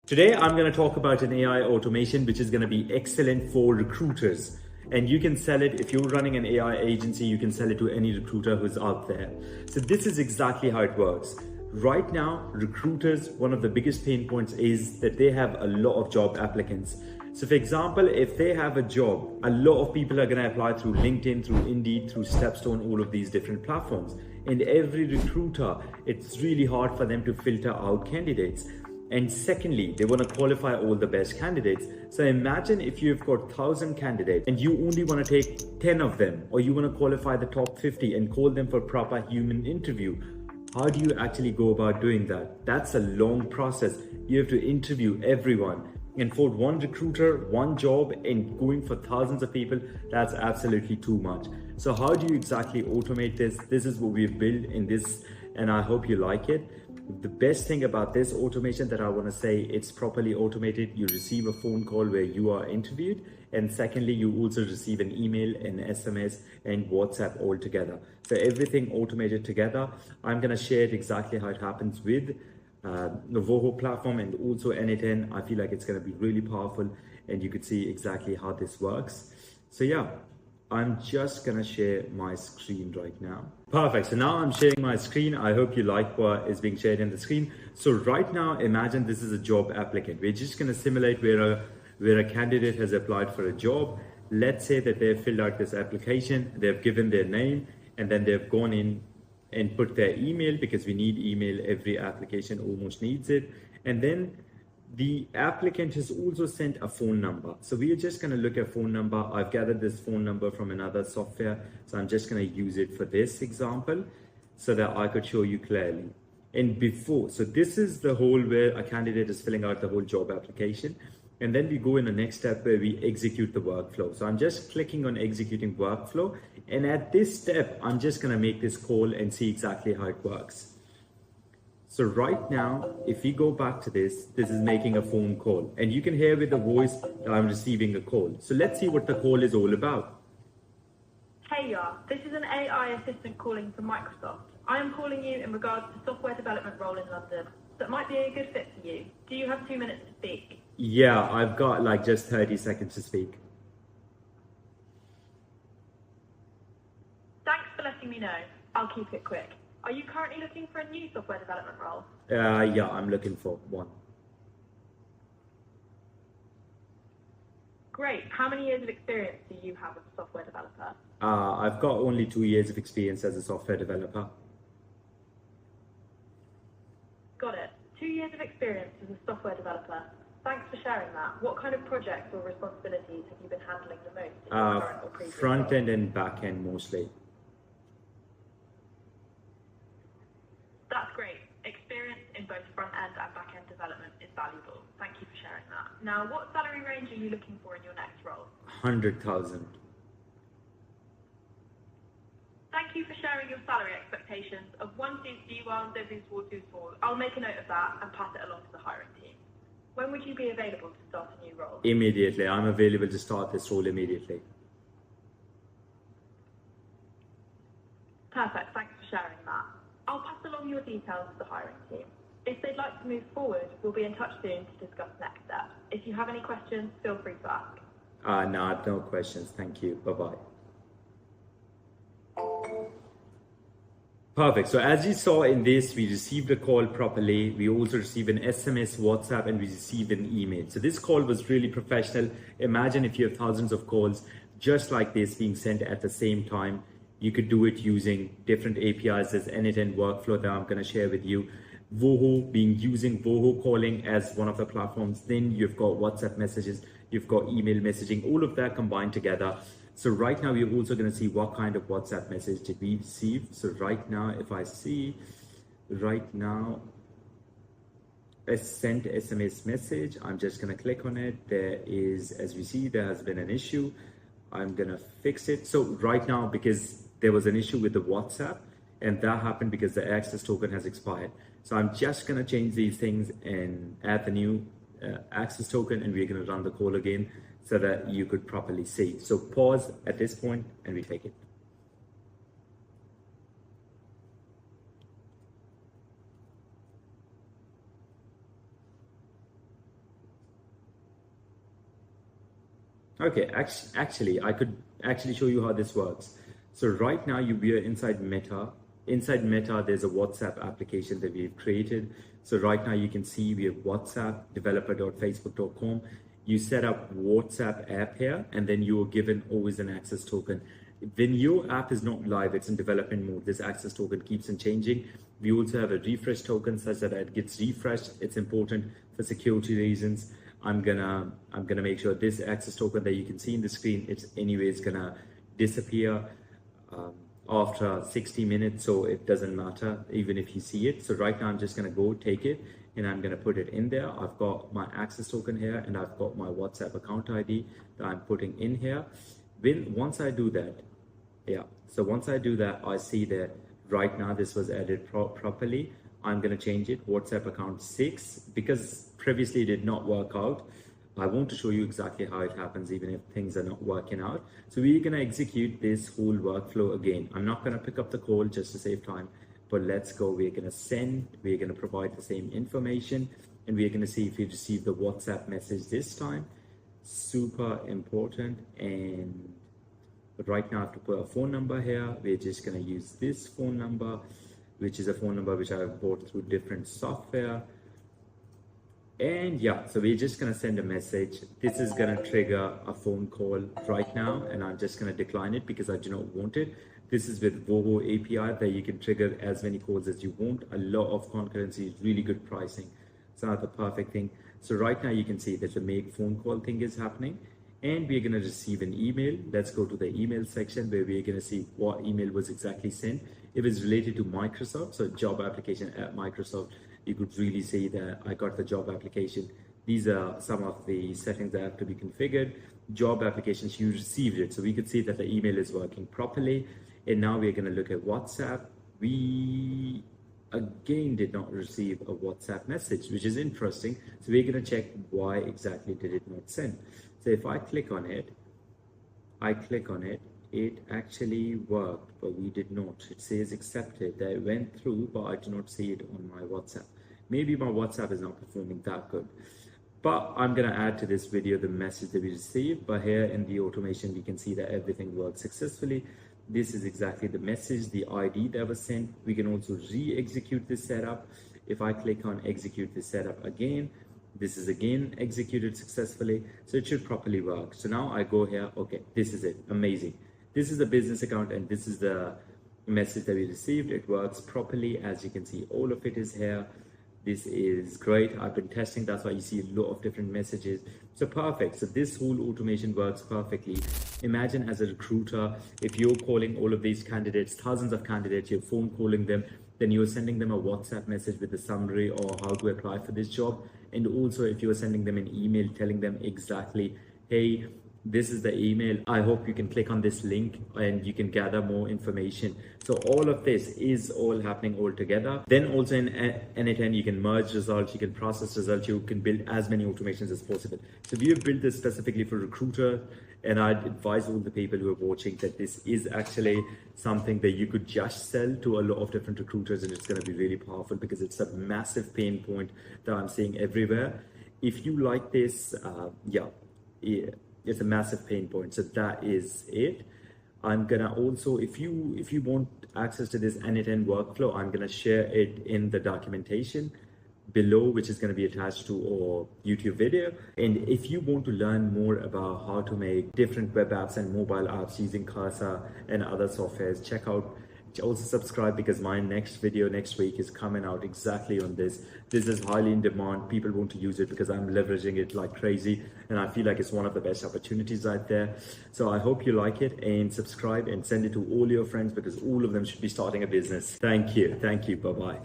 Today, I'm going to talk about an AI automation which is going to be excellent for recruiters. And you can sell it, if you're running an AI agency, you can sell it to any recruiter who's out there. So this is exactly how it works. Right now, recruiters, one of the biggest pain points is that they have a lot of job applicants. So for example, if they have a job, a lot of people are going to apply through LinkedIn, through Indeed, through Stepstone, all of these different platforms. And every recruiter, it's really hard for them to filter out candidates. And secondly, they want to qualify all the best candidates. So imagine if you've got 1,000 candidates and you only want to take 10 of them, or you want to qualify the top 50 and call them for proper human interview. How do you actually go about doing that? That's a long process. You have to interview everyone. And for one recruiter, one job, and going for thousands of people, that's absolutely too much. So how do you exactly automate this? This is what we've built in this, and I hope you like it. The best thing about this automation that I want to say, it's properly automated. You receive a phone call where you are interviewed. And secondly, you also receive an email, an SMS, and WhatsApp all together. So everything automated together. I'm going to share it exactly how it happens with the Voho platform and also N8N. I feel like it's going to be really powerful, and you could see exactly how this works. So yeah, I'm just gonna share my screen right now. Perfect, so now I'm sharing my screen. I hope you like what is being shared in the screen. So right now, imagine this is a job applicant. We're just gonna simulate where a candidate has applied for a job. Let's say that they've filled out this application, they've given their name, and then they've gone in and put their email, because we need email, every application almost needs it. And then the applicant has also sent a phone number. So we are just going to look at phone number. I've gathered this phone number from another software. So I'm just going to use it for this example so that I could show you clearly. And before, so this is the whole where a candidate is filling out the whole job application. And then we go in the next step where we execute the workflow. So I'm just clicking on executing workflow. And at this step, I'm just going to make this call and see exactly how it works. So right now, if we go back to this is making a phone call, and you can hear with the voice that I'm receiving a call. So let's see what the call is all about. Hey this is an AI assistant calling from Microsoft. I am calling you in regards to software development role in London that might be a good fit for you. Do you have 2 minutes to speak? Yeah, I've got like just 30 seconds to speak. Thanks for letting me know. I'll keep it quick. Are you currently looking for a new software development role? Yeah, I'm looking for one. Great. How many years of experience do you have as a software developer? I've got only 2 years of experience as a software developer. Got it. 2 years of experience as a software developer. Thanks for sharing that. What kind of projects or responsibilities have you been handling the most in your current or previous front role? end and back end mostly. That's great. Experience in both front end and back end development is valuable. Thank you for sharing that. Now, what salary range are you looking for in your next role? 100,000. Thank you for sharing your salary expectations of 1 suits you well, 0 suits all. I'll make a note of that and pass it along to the hiring team. When would you be available to start a new role? Immediately. I'm available to start this role immediately. Perfect. Thanks for sharing that. I'll pass along your details to the hiring team. If they'd like to move forward, we'll be in touch soon to discuss next steps. If you have any questions, feel free to ask. No, I have no questions. Thank you. Bye-bye. Perfect. So as you saw in this, we received a call properly. We also received an SMS, WhatsApp, and we received an email. So this call was really professional. Imagine if you have thousands of calls just like this being sent at the same time. You could do it using different APIs. There's N8N workflow that I'm going to share with you. Voho, using Voho calling as one of the platforms. Then you've got WhatsApp messages, you've got email messaging, all of that combined together. So right now, we're also going to see what kind of WhatsApp message did we receive. So right now, if I see right now, a sent SMS message, I'm just going to click on it. There is, as we see, there has been an issue. I'm going to fix it. So right now, because there was an issue with the WhatsApp, and that happened because the access token has expired. So I'm just going to change these things and add the new access token, and we're going to run the call again so that you could properly see. So pause at this point and we take it. Okay, actually, I could actually show you how this works. So right now we are inside Meta. Inside Meta, there's a WhatsApp application that we've created. So right now you can see we have WhatsApp, developer.facebook.com. You set up WhatsApp app here, and then you are given always an access token. When your app is not live, it's in development mode, this access token keeps on changing. We also have a refresh token such that it gets refreshed. It's important for security reasons. I'm gonna make sure this access token that you can see in the screen, it's anyways gonna disappear after 60 minutes, so it doesn't matter even if you see it. So right now I'm just gonna go take it and I'm gonna put it in there. I've got my access token here and I've got my WhatsApp account ID that I'm putting in here. Once I do that, once I do that, I see that right now this was added properly. I'm going to change it, WhatsApp account 6, because previously it did not work out. I want to show you exactly how it happens even if things are not working out. So we're going to execute this whole workflow again. I'm not going to pick up the call just to save time, but let's go. We're going to send, we're going to provide the same information, and we're going to see if we receive the WhatsApp message this time. Super important. But right now I have to put a phone number here. We're just going to use this phone number, which is a phone number which I have bought through different software. And so we're just going to send a message. This is going to trigger a phone call right now, and I'm just going to decline it because I do not want it. This is with Vovo API that you can trigger as many calls as you want. A lot of concurrency, really good pricing. It's not the perfect thing. So right now you can see that the make phone call thing is happening. And we're going to receive an email. Let's go to the email section where we're going to see what email was exactly sent. If it's related to Microsoft, so job application at Microsoft, you could really say that I got the job application. These are some of the settings that have to be configured. Job applications, you received it. So we could see that the email is working properly. And now we're going to look at WhatsApp. We again did not receive a WhatsApp message, which is interesting. So we're going to check why exactly did it not send. So if I click on it, it actually worked, but we did not. It says accepted, that it went through, but I do not see it on my WhatsApp. Maybe my WhatsApp is not performing that good. But I'm gonna add to this video the message that we received, but here in the automation, we can see that everything worked successfully. This is exactly the message, the ID that was sent. We can also re-execute this setup. If I click on execute this setup again, this is again executed successfully, so it should properly work. So now I go here, okay, this is it, amazing. This is the business account and this is the message that we received. It works properly, as you can see, all of it is here. This is great. I've been testing, that's why you see a lot of different messages. So perfect. So this whole automation works perfectly. Imagine as a recruiter, if you're calling all of these candidates, thousands of candidates, you're phone calling them, then you're sending them a WhatsApp message with a summary or how to apply for this job. And also if you're sending them an email telling them exactly, hey, this is the email. I hope you can click on this link and you can gather more information. So all of this is all happening all together. Then also in n8n, you can merge results, you can process results, you can build as many automations as possible. So we have built this specifically for recruiter, and I'd advise all the people who are watching that this is actually something that you could just sell to a lot of different recruiters, and it's going to be really powerful because it's a massive pain point that I'm seeing everywhere. If you like this, it's a massive pain point. So that is it. I'm gonna also, if you want access to this n8n workflow, I'm gonna share it in the documentation below, which is going to be attached to our YouTube video. And if you want to learn more about how to make different web apps and mobile apps using Cursor and other softwares, check out, also subscribe, because my next video next week is coming out exactly on this. This is highly in demand. People want to use it because I'm leveraging it like crazy, and I feel like it's one of the best opportunities out there. So I hope you like it, and subscribe and send it to all your friends because all of them should be starting a business. Thank you. Bye-bye.